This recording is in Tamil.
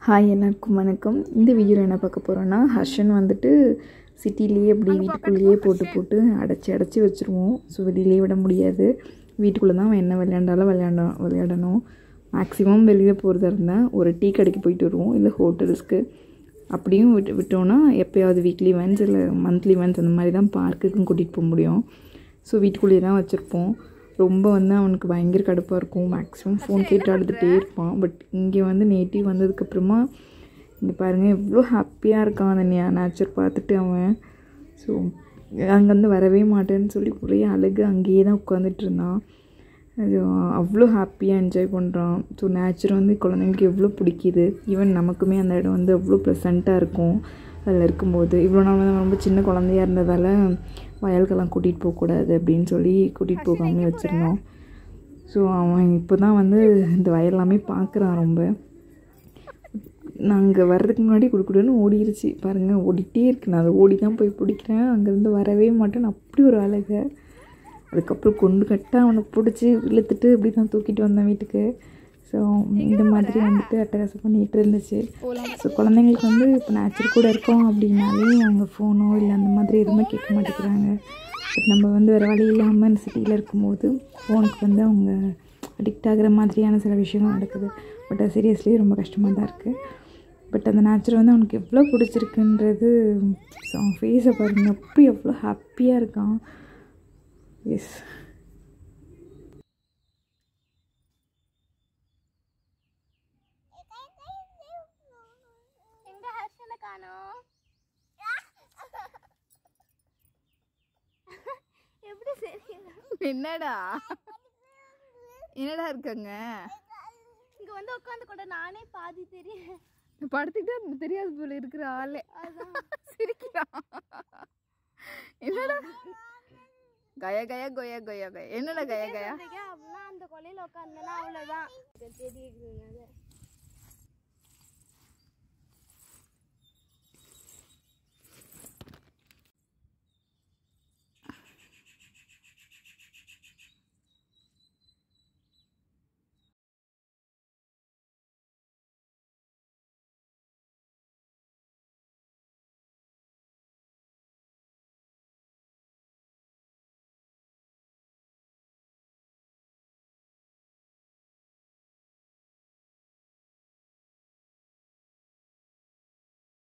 ஹாய் எல்லாருக்கும் வணக்கம். இந்த வீடியோவில் என்ன பார்க்க போகிறோன்னா, ஹர்ஷன் வந்துட்டு சிட்டிலேயே அப்படி வீட்டுக்குள்ளேயே போட்டு அடைச்சி வச்சுருவோம். ஸோ வெளியிலே விட முடியாது. வீட்டுக்குள்ளே தான் அவன் என்ன விளையாண்டாலும் விளையாடணும். மேக்ஸிமம் வெளியே போகிறதா இருந்தால் ஒரு டீ கடைக்கு போயிட்டு வருவோம், இல்லை ஹோட்டல்ஸ்க்கு. அப்படியும் விட்டோன்னா எப்போயாவது வீக்லி ஒன்ஸ் இல்லை மந்த்லி ஒன்ஸ் அந்த மாதிரி தான் பார்க்குக்கும் கூட்டிகிட்டு போக முடியும். ஸோ வீட்டுக்குள்ளேயே தான் வச்சுருப்போம். ரொம்ப அவனுக்கு பயங்கர கடுப்பாக இருக்கும். மேக்ஸிமம் ஃபோன் கேட்டு அழுதுகிட்டே இருப்பான். பட் இங்கே நேட்டிவ் வந்ததுக்கப்புறமா இங்கே பாருங்கள் எவ்வளோ ஹாப்பியாக இருக்கான் அந்த நேச்சர் பார்த்துட்டு அவன். ஸோ அங்கேருந்து வரவே மாட்டேன்னு சொல்லி ஒரே அழுகு அங்கேயே தான் உட்காந்துட்டு இருந்தான். அது அவ்வளோ ஹாப்பியாக என்ஜாய் பண்ணுறான். ஸோ நேச்சர் குழந்தைங்களுக்கு எவ்வளோ பிடிக்கிது. ஈவன் நமக்குமே அந்த இடம் அவ்வளோ ப்ளசண்ட்டாக இருக்கும் அதில் இருக்கும்போது. இவ்வளோ நாள் ரொம்ப சின்ன குழந்தையாக இருந்ததால் வயலுக்கெல்லாம் கூட்டிகிட்டு போகக்கூடாது அப்படின்னு சொல்லி கூட்டிகிட்டு போகாமே வச்சுருந்தோம். ஸோ அவன் இப்போ தான் இந்த வயலெல்லாமே பார்க்குறான். ரொம்ப நாங்கள் வர்றதுக்கு முன்னாடி கொடுக்குறேன்னு ஓடிடுச்சு பாருங்கள், ஓடிட்டே இருக்கு. நான் அதை ஓடி தான் போய் பிடிக்கிறேன், அங்கேருந்து வரவே மாட்டேன்னு அப்படி ஒரு அழகை. அதுக்கப்புறம் கொண்டு கட்டாக அவனை பிடிச்சி இழுத்துட்டு இப்படி தான் தூக்கிட்டு வந்தேன் வீட்டுக்கு. ஸோ இந்த மாதிரி அட்டகாசம் பண்ணிகிட்டு இருந்துச்சு. ஸோ குழந்தைங்களுக்கு இப்போ நேச்சர் கூட இருக்கோம் அப்படின்னாலே அவங்க ஃபோனோ இல்லை அந்த மாதிரி எதுவுமே கேட்க மாட்டேங்கிறாங்க. பட் நம்ம வேறு வழி இல்லாமல் சிட்டியில் இருக்கும்போது ஃபோனுக்கு அவங்க அடிக்ட் ஆகிற மாதிரியான சில விஷயங்கள் நடக்குது. பட் அது சீரியஸ்லி ரொம்ப கஷ்டமாக தான் இருக்குது. பட் அந்த நேச்சர் அவனுக்கு எவ்வளோ பிடிச்சிருக்குன்றது. ஸோ அவன் ஃபேஸை பாருங்கள், அப்படி எவ்வளோ ஹாப்பியாக இருக்கான். எஸ், என்னடா இருக்காங்க இங்க உட்காந்து கூட நானே பாதி தெரியும். படுத்துக்கிட்டு தெரியாது போல இருக்கிற ஆளே சிரிக்கிறான். என்னடா கய கய கொய கொய கொய என்னடா கய கயா அப்படின்னா அந்த கொலையில உட்காந்துனா அவ்வளவுதான் தெரியுது.